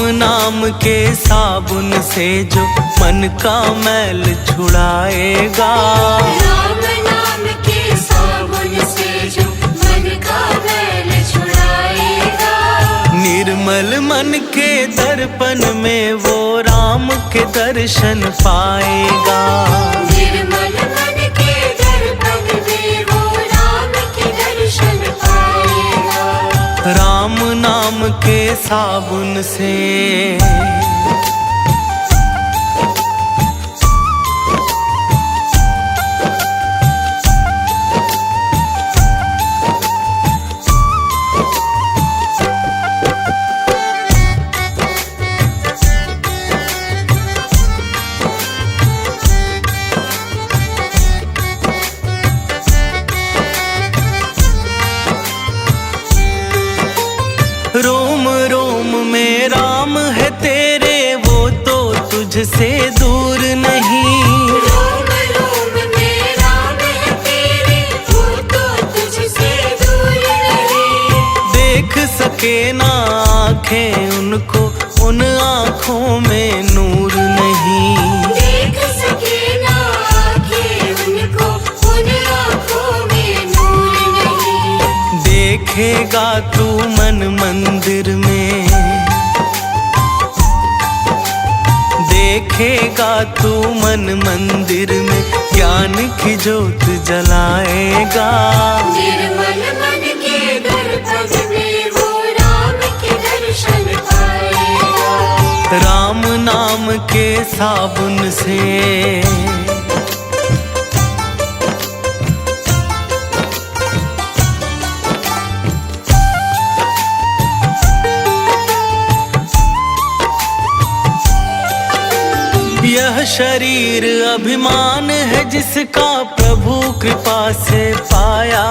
नाम के साबुन से जो मन का मैल छुड़ाएगा, राम नाम के साबुन से जो मन का मैल छुड़ाएगा। निर्मल मन के दर्पण में वो राम के दर्शन पाएगा, निर्मल मन के दर्पण में वो राम के दर्शन पाएगा। राम नाम के साबुन से। रोम रोम में राम है तेरे, वो तो तुझसे दूर नहीं। रोम रोम में राम है तेरे, वो तो तुझसे दूर नहीं। देख सके ना आँखें उनको, उन आँखों में नूर नहीं। देख सके ना आँखें उनको, उन आँखों में नूर नहीं। देखेगा तू मन मंदिर में, देखेगा तू मन मंदिर में, ज्ञान की जोत जलाएगा। निर्मल मन के दर्पण में वो राम के दर्शन पाएगा, राम नाम के साबुन से। यह शरीर अभिमान है जिसका प्रभु कृपा से पाया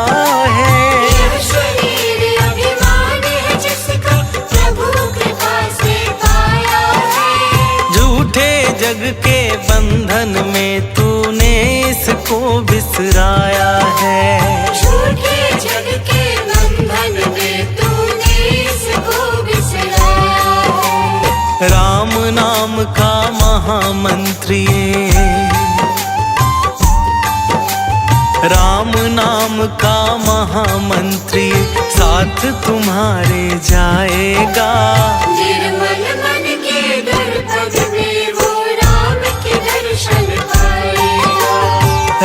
है, यह शरीर अभिमान है जिसका प्रभु कृपा से पाया है। झूठे जग के बंधन में तूने इसको बिसराया है, झूठे जग के बंधन में तूने इसको बिसराया है। राम नाम का महामंत्री, राम नाम का महामंत्री साथ तुम्हारे जाएगा। निर्मल मन के दर्पण में वो राम के दर्शन पाएगा,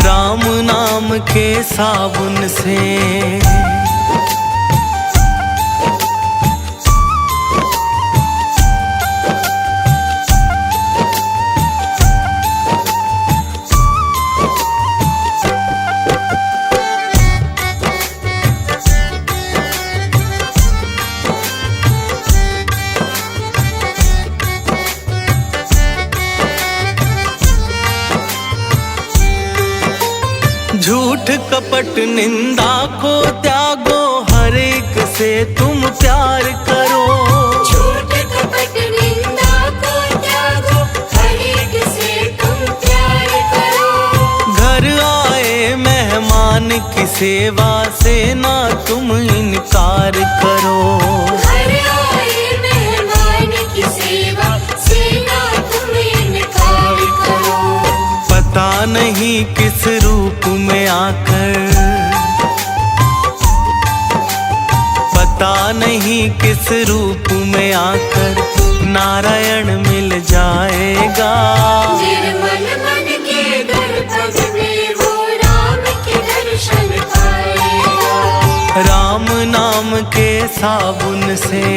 राम नाम के साबुन से। झूठ कपट निंदा को त्यागो, हर एक से तुम प्यार करो। झूठ कपट निंदा को त्यागो, हर एक से तुम प्यार करो। घर आए मेहमान की सेवा से ना तुम इनकार करो, घर आए मेहमान की सेवा से ना तुम इनकार करो। पता नहीं किस रूप में आकर, पता नहीं किस रूप में आकर नारायण मिल जाएगा। निर्मल मन के दर्पण में वो राम के दर्शन पाएगा, राम नाम के साबुन से।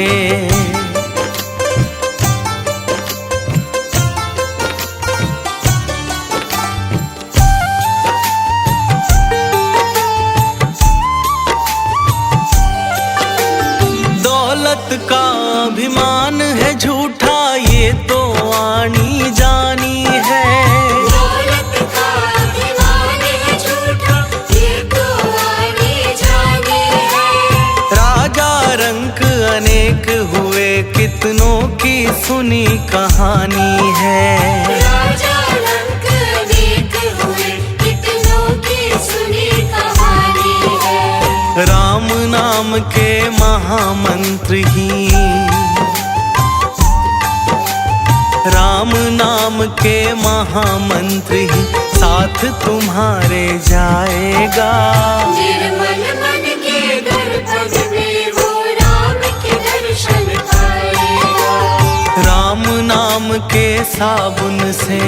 दौलत का अभिमान है झूठा, ये तो आनी जानी है। दौलत का अभिमान है झूठा, ये तो आनी जानी है। राजा रंक अनेक हुए, कितनों की सुनी कहानी है। राजा रंक अनेक हुए, कितनों की सुनी कहानी है। राम नाम के महामंत्र ही, नाम के महामंत्र ही साथ तुम्हारे जाएगा। निर्मल मन के दर्पण में वो राम के दर्शन पाएगा। राम नाम के साबुन से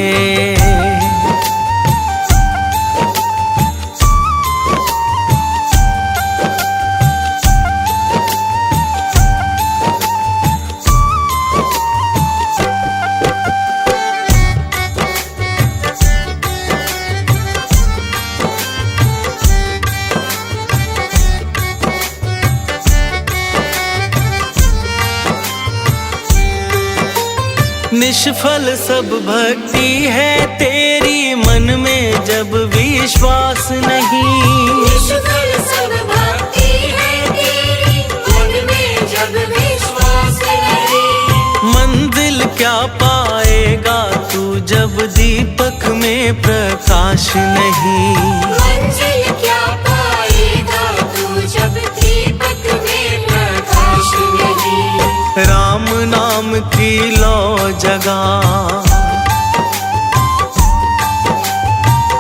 निष्फल सब भक्ति है तेरी, मन में जब विश्वास नहीं। निष्फल सब भक्ति है तेरी, मन में जब विश्वास नहीं। मंजिल क्या पाएगा तू जब दीपक में प्रकाश नहीं। मंजिल क्या पाएगा तू जब दीपक में प्रकाश नहीं। राम नाम की लो जगा,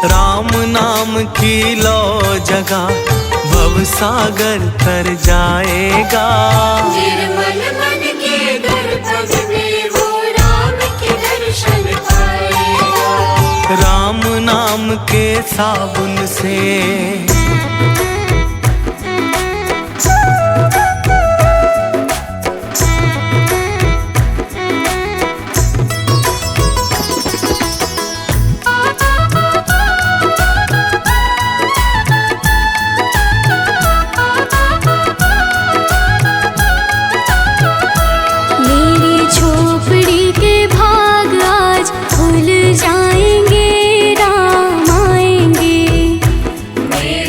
राम नाम की लो जगा, भव सागर तर जाएगा। निर्मल मन के दर्पण में वो राम के दर्शन पाएगा। राम नाम के साबुन से मेरे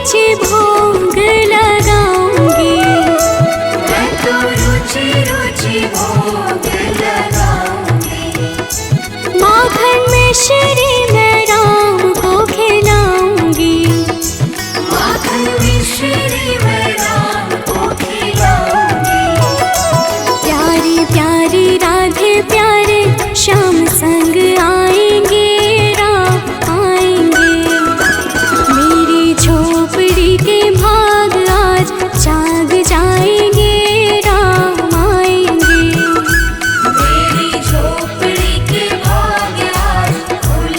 रुचि भोग लगाऊंगी। मैं तो रुचि रुचि भोग लगाऊंगी। माखन में श्री मैं राम को खिलाऊंगी। माखन में श्री मैं राम को खिलाऊंगी। प्यारी प्यारी राधे प्यारे श्याम संग आएंगे, राम आएंगे। मेरी झोपड़ी के भाग आज जाग जाएंगे, राम आएंगे। मेरी झोपड़ी के भाग आज खुल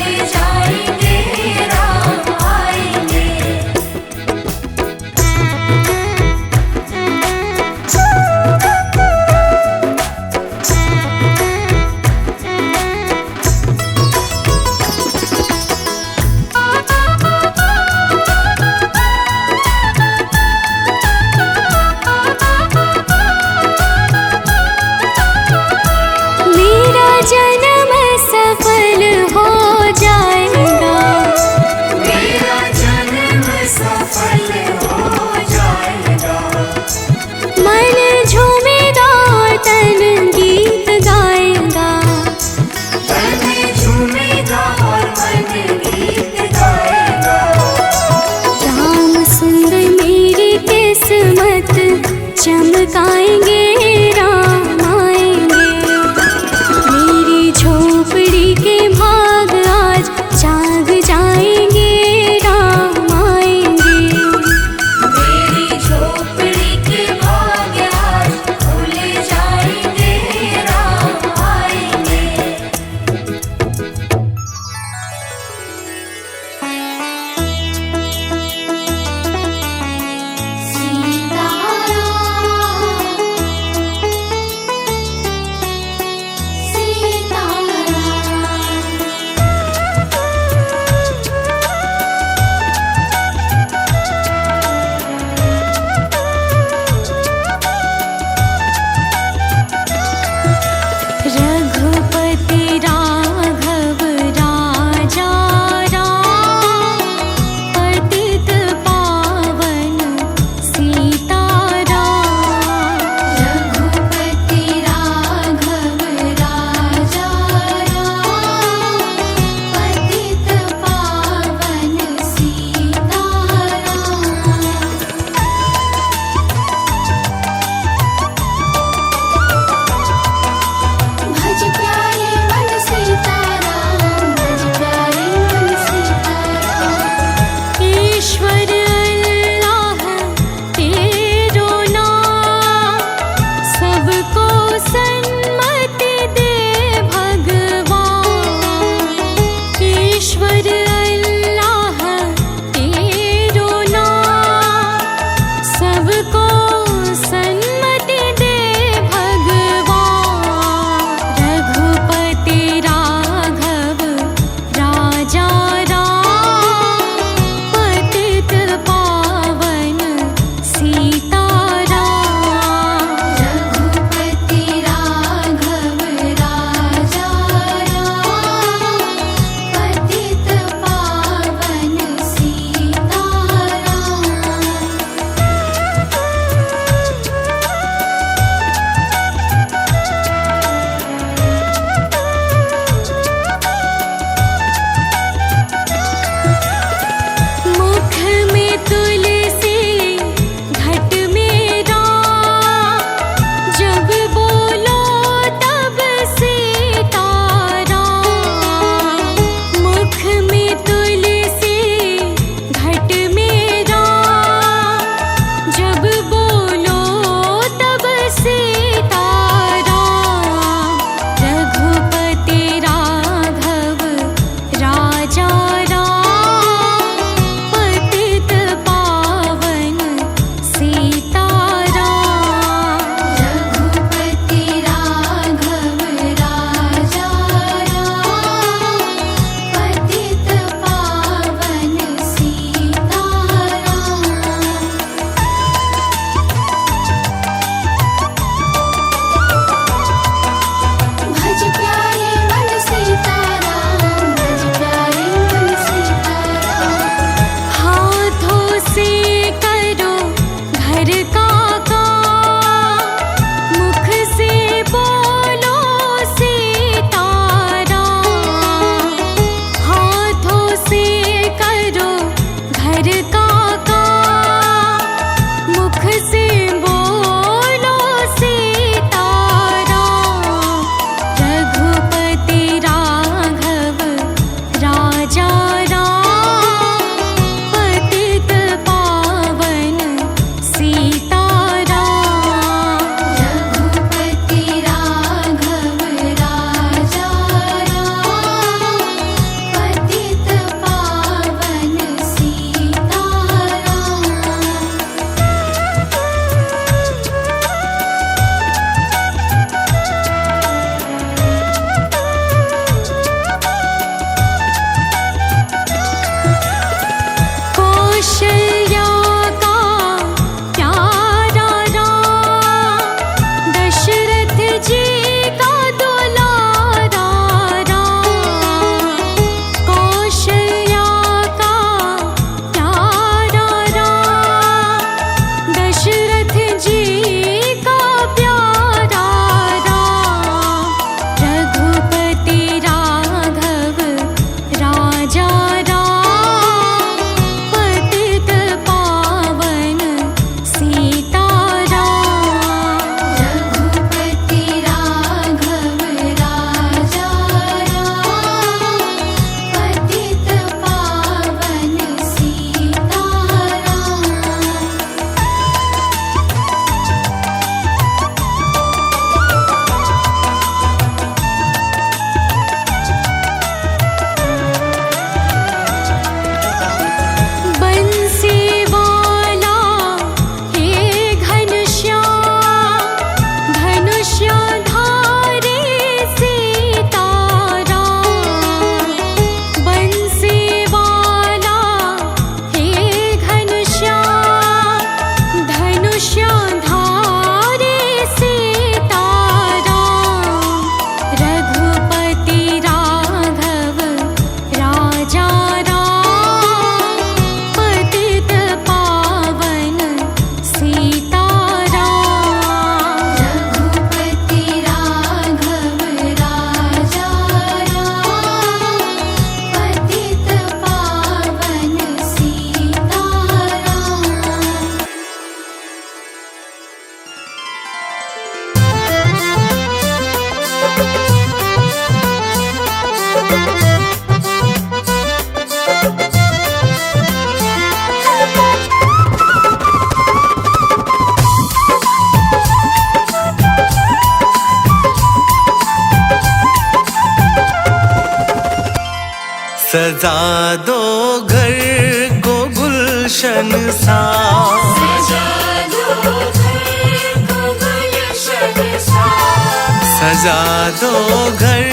सजा दो घर को गुलशन सा, सजा दो घर को गुलशन सा, सजा दो घर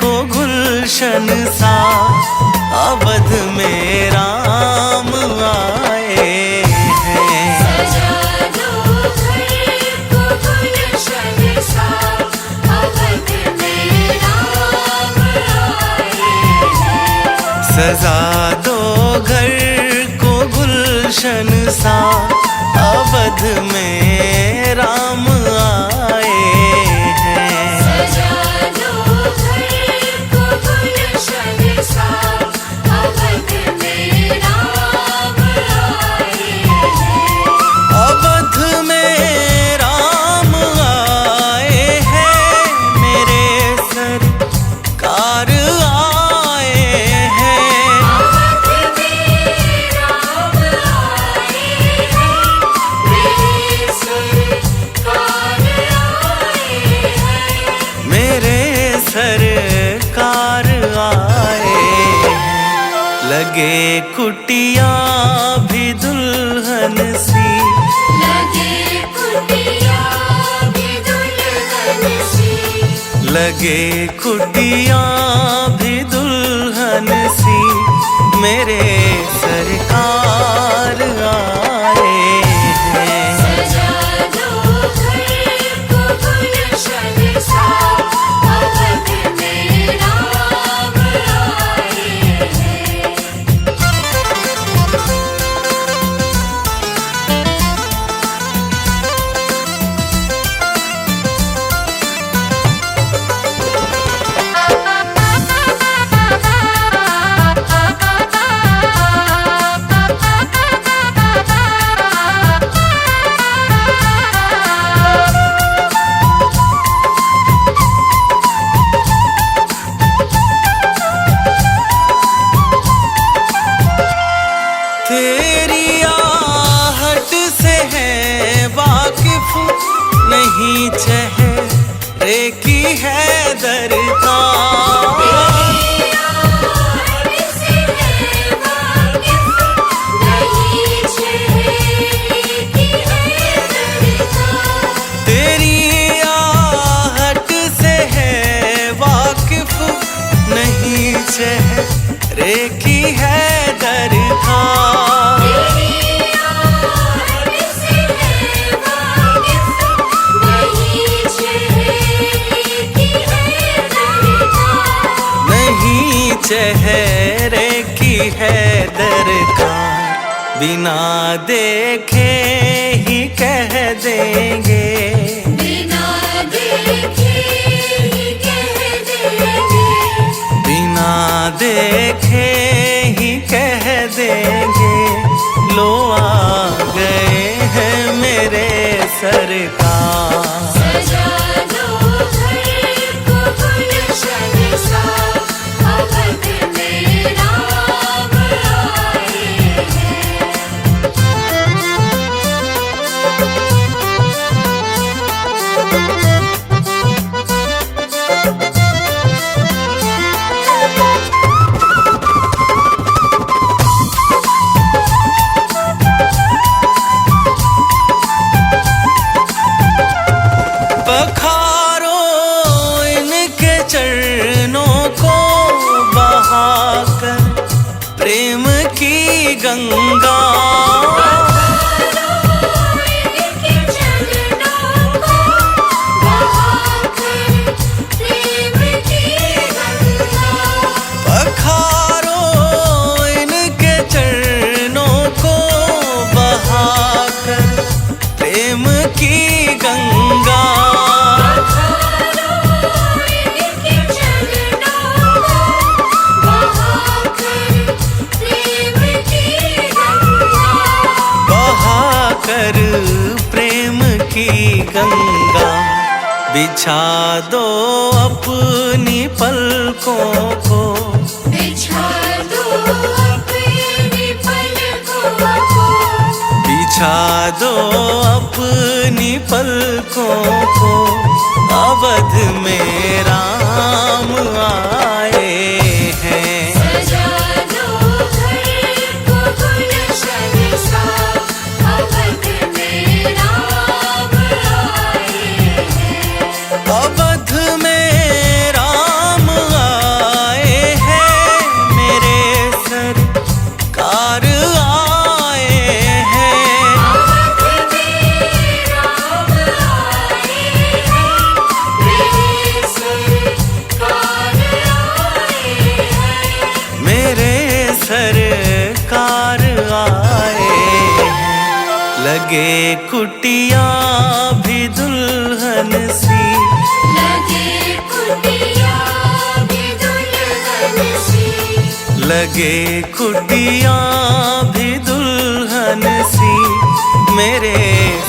को गुलशन सा। अवध में राम आए हैं, सजा दो घर को गुलशन सा, अवध में राम आए हैं। सजा दो घर को गुलशन सा। अवध में राम आए हैं, सजा दो घर को गुलशन सा, अवध में राम आए हैं। अवध में राम आए हैं, मेरे सरकार आए हैं। अवध में राम आए हैं, मेरे सरकार आए हैं। मेरे सरकार आए हैं। लगे कुटिया भी दुल्हन सी, लगे कुटिया भी दुल्हन सी, लगे कुटिया भी दुल्हन सी। मेरे सरकार आए हैं, सजा दो घर को गुलशन सा, अवध में राम आए हैं। तेरी आहट से है वाकिफ नहीं, चेहरे की है दरकार। से है वाकिफ नहीं, चेहरे की है दरकार। तेरी आहट से है वाकिफ नहीं, चेहरे की है दरकार। तेरी आहट से है वाकिफ नहीं, चेहरे की है दरकार। नहीं चेहरे की है दरकार। बिना देखे ही कह देंगे, बिना देखे ही कह देंगे, बिना देखे ही कह देंगे। लो आ गए हैं मेरे सरकार। सजा दो घर को गुलशन सा, अवध में राम आए हैं। पखारो इनके चरणों को बहाकर प्रेम की गंगा। इनके चरणों को बहाकर प्रेम की गंगा। पखारो इनके चरणों को बहाकर प्रेम की गंगा। इनके चरणों को बहाकर प्रेम की गंगा। बहाकर प्रेम की गंगा। बिछा दो अपनी पलकों को, बिछा दो अपनी पलकों को, बिछा दो अपनी पलकों को। अवध में राम आए हैं, सजा सरकार आए हैं। लगे कुटिया भी दुल्हन सी, लगे कुटिया भी दुल्हन सी, लगे कुटिया भी दुल्हन सी, मेरे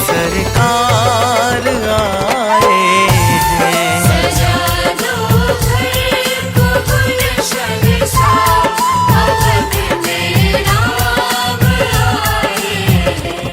सरकार आए हैं। सजा दो घर को गुलशन सा, अवध में राम आए हैं।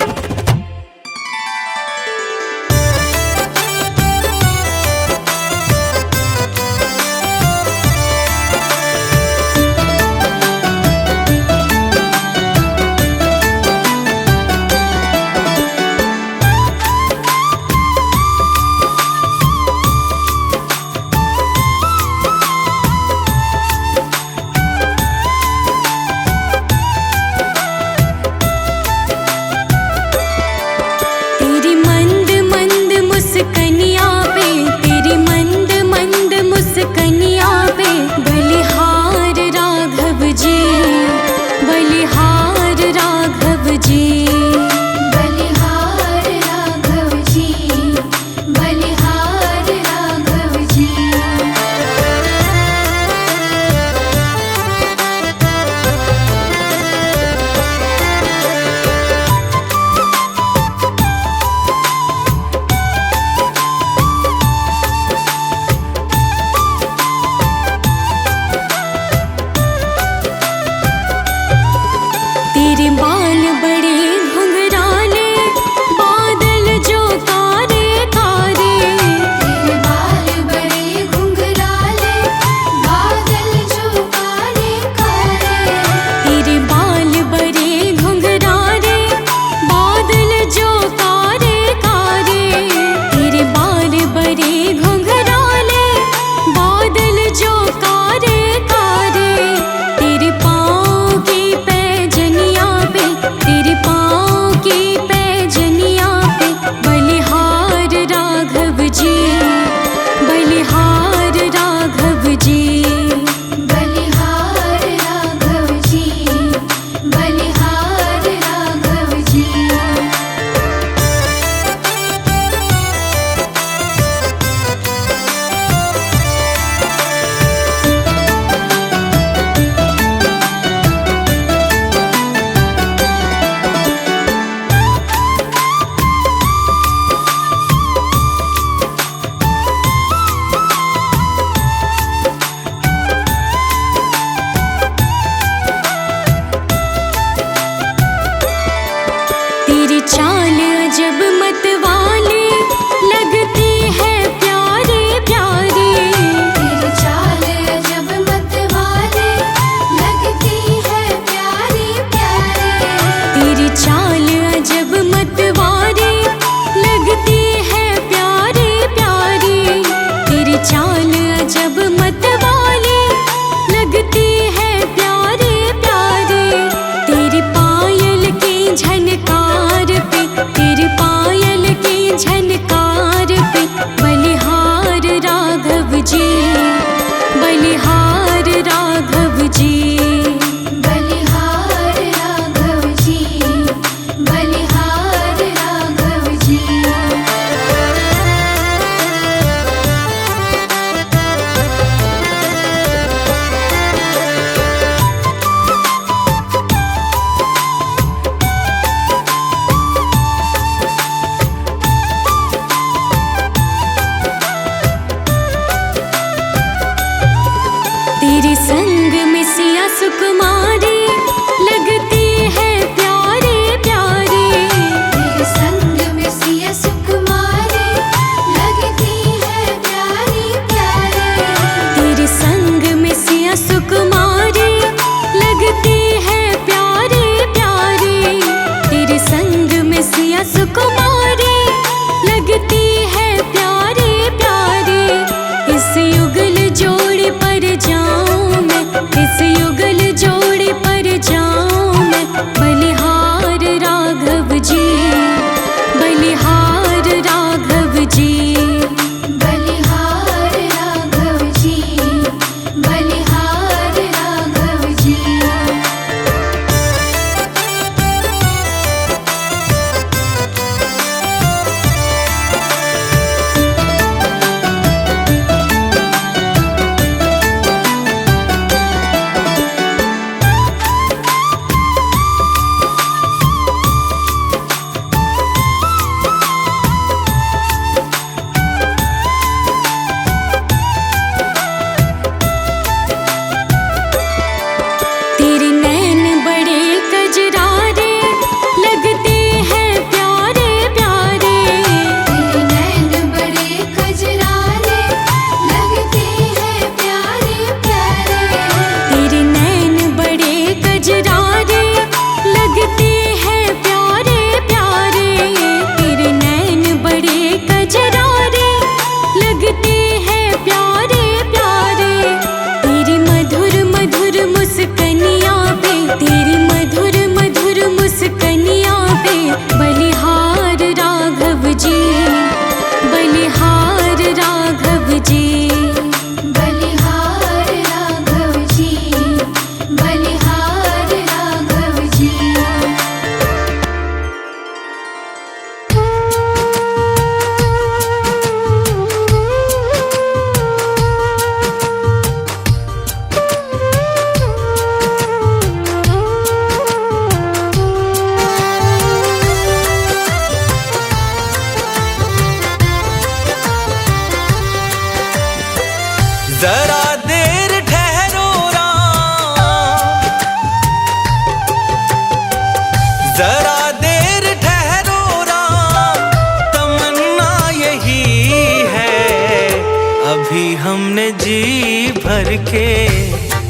भर के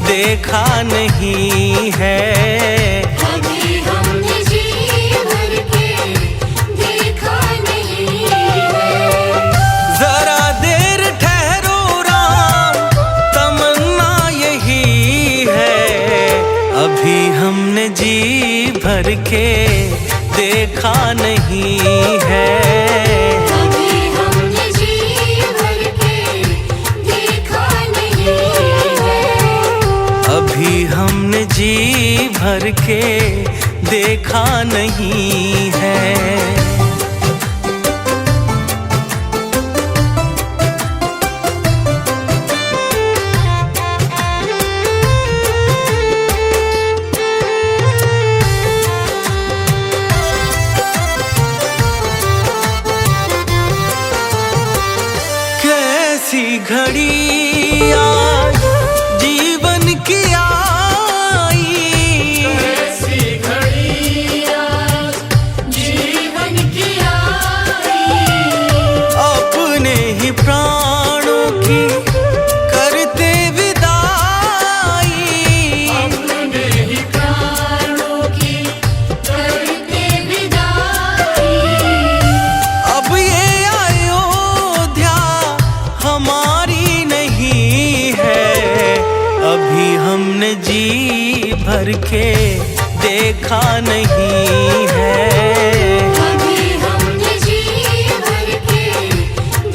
देखा नहीं है। अभी हमने जी भर के देखा नहीं है। जरा देर ठहरो राम, तमन्ना यही है। अभी हमने जी भर के देखा नहीं है। अभी हमने जी भर के देखा नहीं है। अभी हमने जी भर के देखा नहीं है। कैसी घड़ी आज जीवन की आई, ऐसी घड़ी आज जीवन की आई। अपने ही प्राणों की करते विदाई। अपने ही प्राणों की करते विदाई। अब ये अयोध्या हमारी नहीं है। अभी हमने जी भर के देखा नहीं है। अभी हमने जी भर के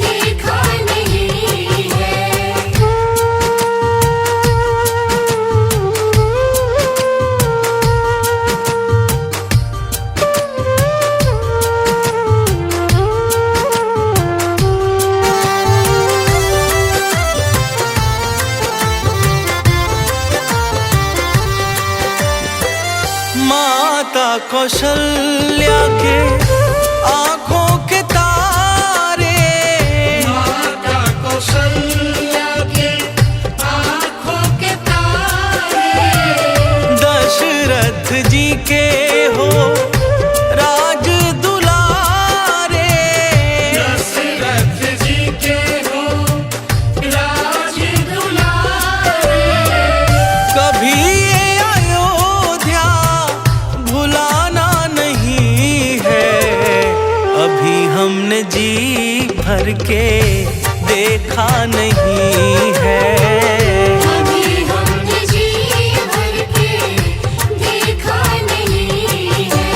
देखा नहीं है। माता कौशल्या के आंखों के तारे, माता कौशल्या के आँखों के तारे। दशरथ जी के हो राज दुलारे। दशरथ जी के हो राज दुलारे। कभी ये अयोध्या भुलाना नहीं है। अभी हमने जी भर के देखा नहीं है। अभी हमने जी भर के देखा नहीं है।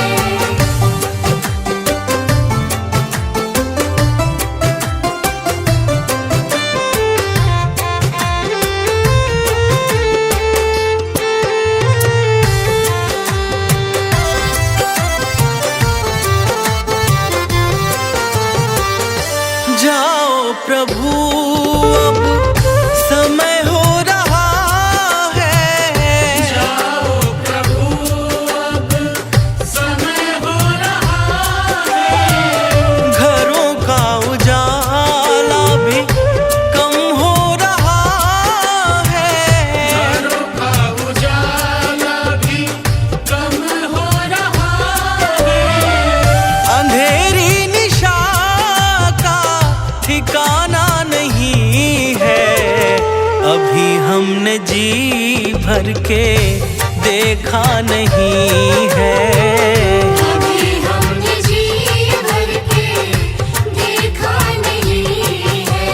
जाओ प्रभु अब समय हो रहा है। जाओ प्रभु अब समय हो रहा है। घरों का उजाला भी कम हो रहा है। घरों का उजाला भी कम हो रहा है। अंधेरी निशा का ठिकाना नहीं है। अभी हमने जी भर के देखा नहीं है। अभी हमने जी भर के देखा नहीं है।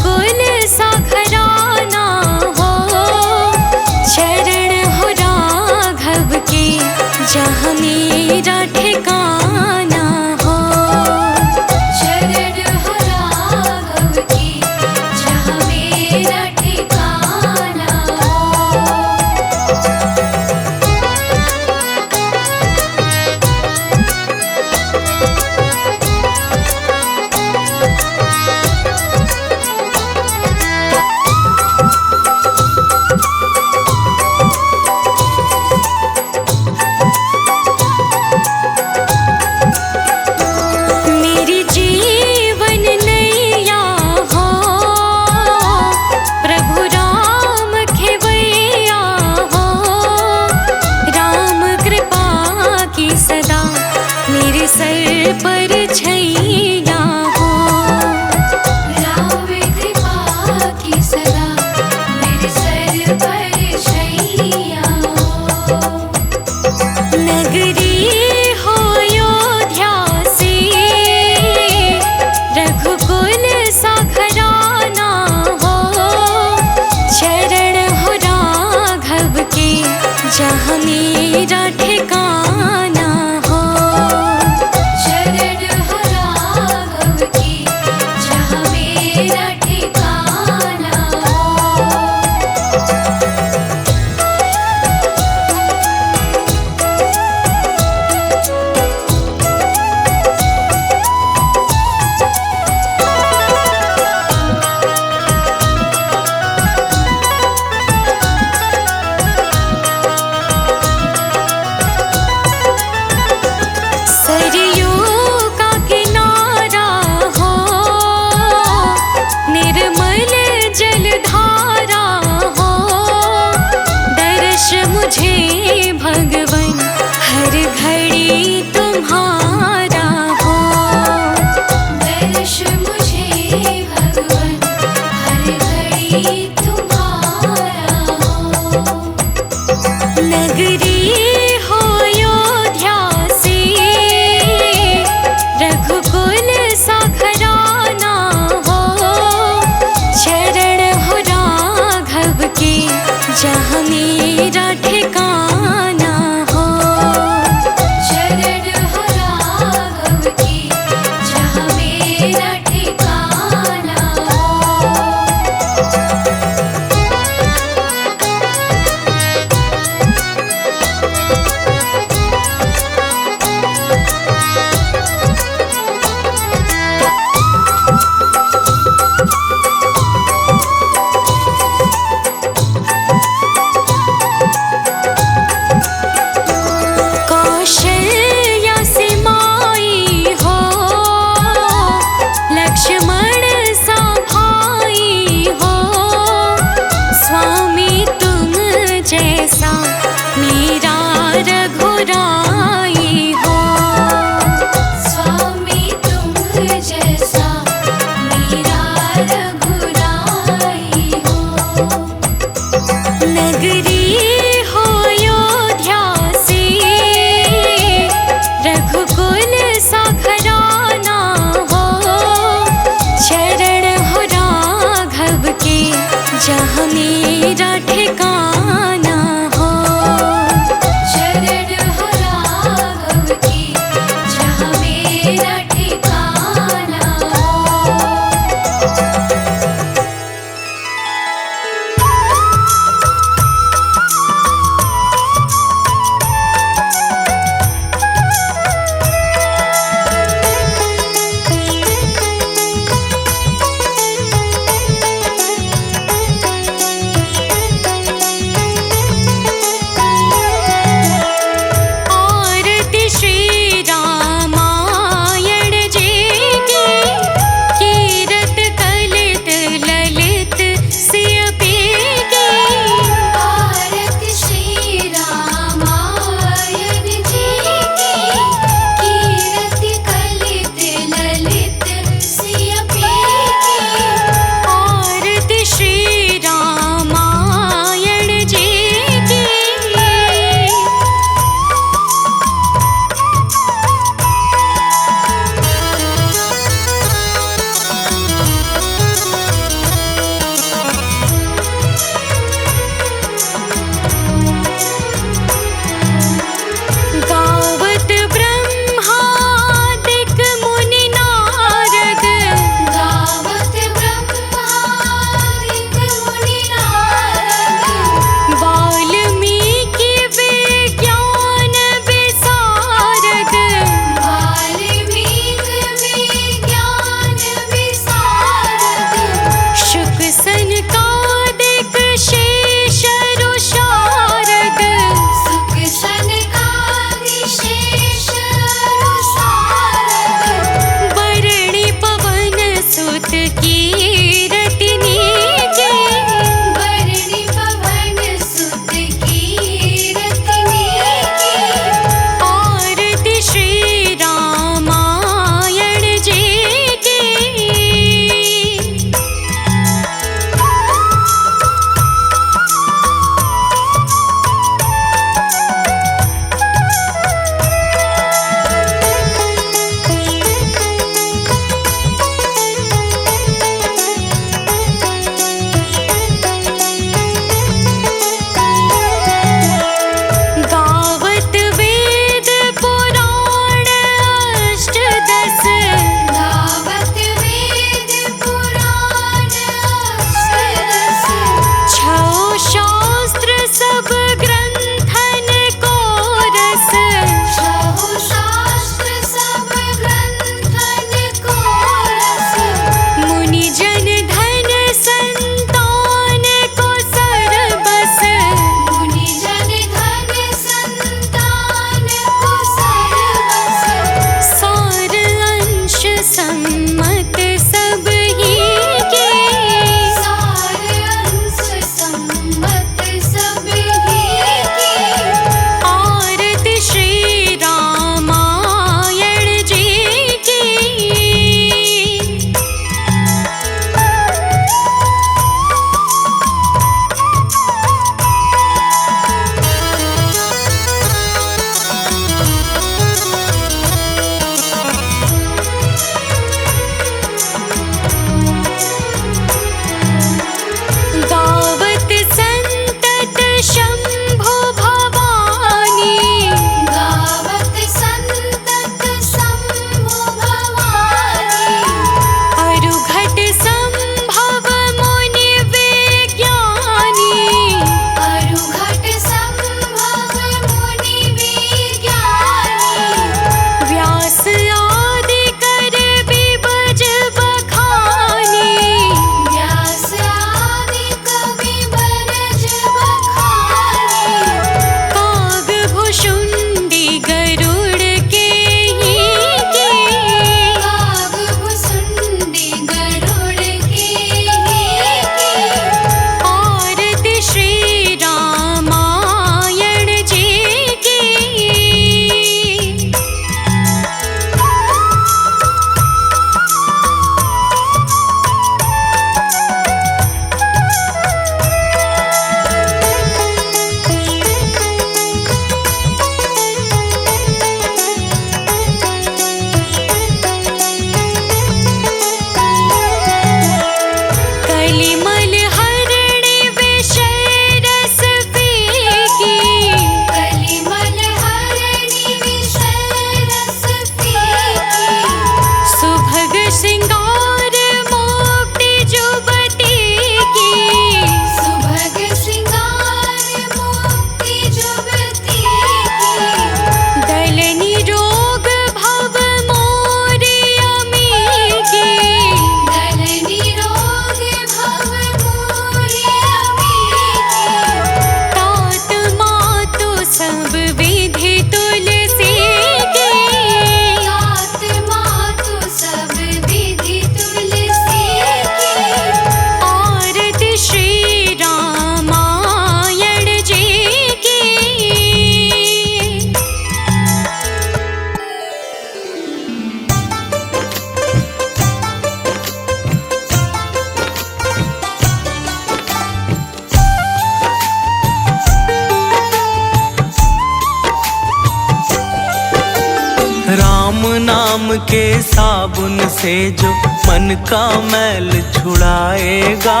नाम के साबुन से जो मन का मैल छुड़ाएगा,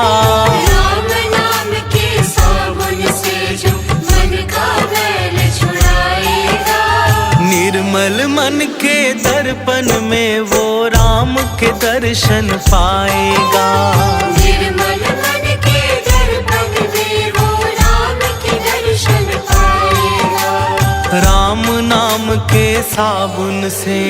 राम नाम के साबुन से जो मन का मैल छुड़ाएगा। निर्मल मन के दर्पण में वो राम के दर्शन पाएगा, निर्मल मन के दर्पण में वो राम के दर्शन पाएगा। राम नाम के साबुन से।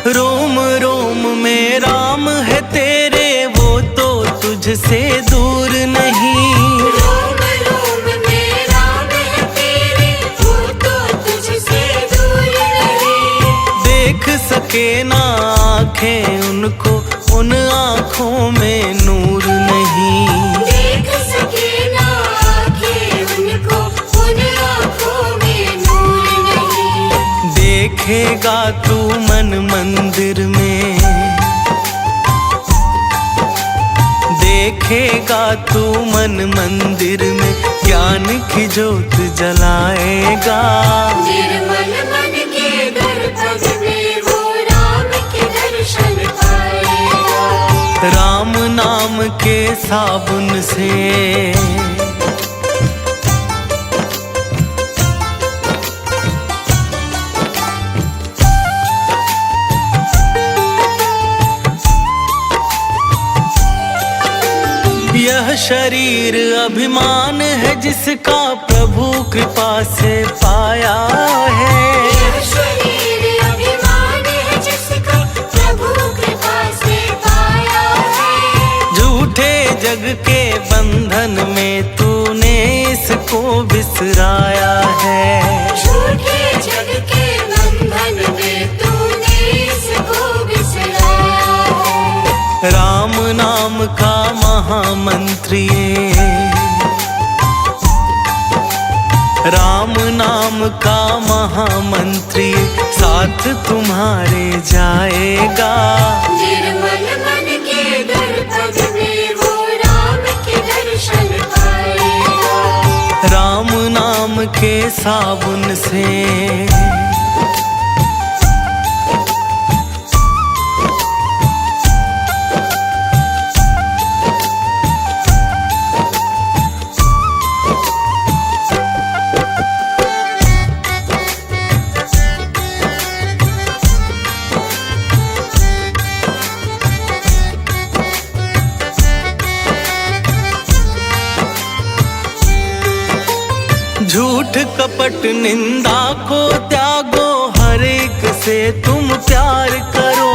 रोम रोम में राम है तेरे, वो तो तुझसे दूर नहीं। रोम रोम में राम है तेरे, वो तो तुझसे दूर नहीं। देख सके ना आँखें उनको, उन आँखों में नूर नहीं। देख सके ना आँखें उनको, उन आँखों में नूर नहीं। देखेगा तू मन मंदिर में, देखेगा तू मन मंदिर में, ज्ञान की जोत जलाएगा। निर्मल मन के दर्पण में वो राम के दर्शन पाएगा, राम नाम के साबुन से। यह शरीर अभिमान है जिसका प्रभु कृपा से पाया है, यह शरीर अभिमान है जिसका प्रभु कृपा से पाया है। झूठे जग के बंधन में तूने इसको बिसराया है, झूठे जग के बंधन में तूने इसको बिसराया है। राम नाम का महामंत्र ये, राम नाम का महामंत्र ये, साथ तुम्हारे जाएगा। निर्मल मन के दर्पण में वो राम के दर्शन पाएगा, राम नाम के साबुन से। झूठ कपट निंदा को त्यागो, हर एक से तुम प्यार करो।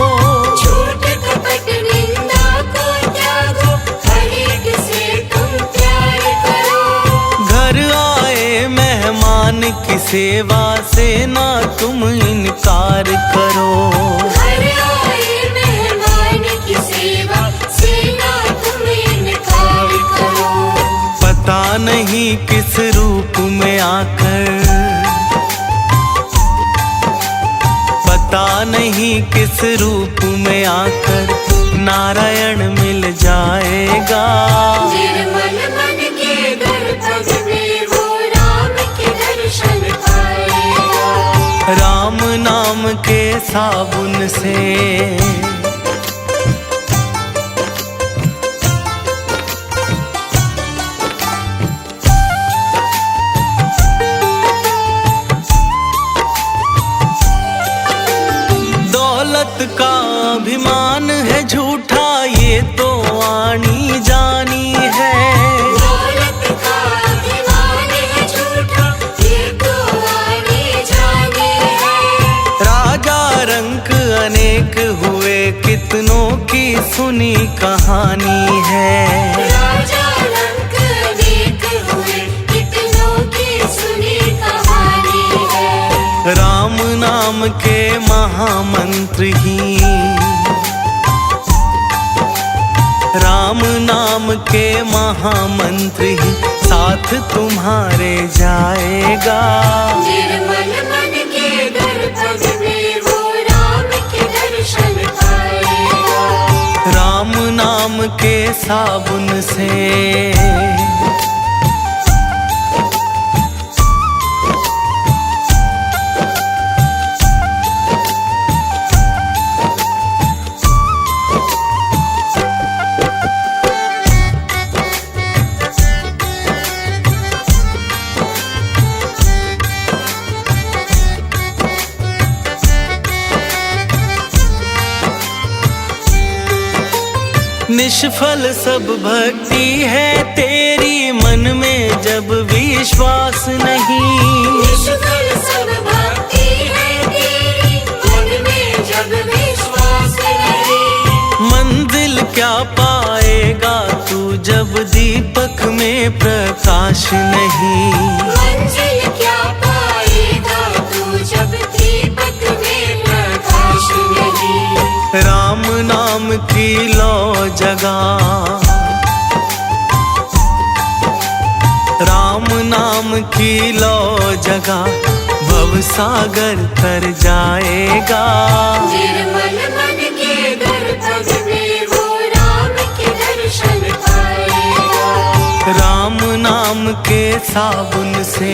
झूठ कपट निंदा को त्यागो, हर एक से तुम प्यार करो। घर आए मेहमान की सेवा से ना तुम इनकार करो, घर आए मेहमान की सेवा से ना तुम इनकार करो। पता नहीं किस रूप में आकर, पता नहीं किस रूप में आकर नारायण मिल जाएगा। निर्मल मन के दर्पण में वो राम के दर्शन पाएगा, राम नाम के साबुन से। दौलत का अभिमान है झूठा, ये तो आनी जानी है। दौलत का अभिमान है झूठा, ये तो आनी जानी है। राजा रंक अनेक हुए, कितनों की सुनी कहानी है। राजा रंक अनेक हुए, कितनों की सुनी कहानी है। राम नाम के महामंत्र ही, के महामंत्र ही साथ तुम्हारे जाएगा। निर्मल मन के दर्पण में वो राम के दर्शन पाएगा। राम नाम के साबुन से निष्फल सब भक्ति है तेरी, मन में जब विश्वास नहीं। निष्फल सब भक्ति है तेरी, मन में जब विश्वास नहीं। मंजिल क्या पाएगा तू जब दीपक में प्रकाश नहीं। मंजिल क्या पाएगा तू जब दीपक में प्रकाश नहीं। राम नाम की लो जगा, राम नाम की लो जगा, भव सागर तर जाएगा। निर्मल मन के दर्पण में वो राम के दर्शन पाएगा। राम नाम के साबुन से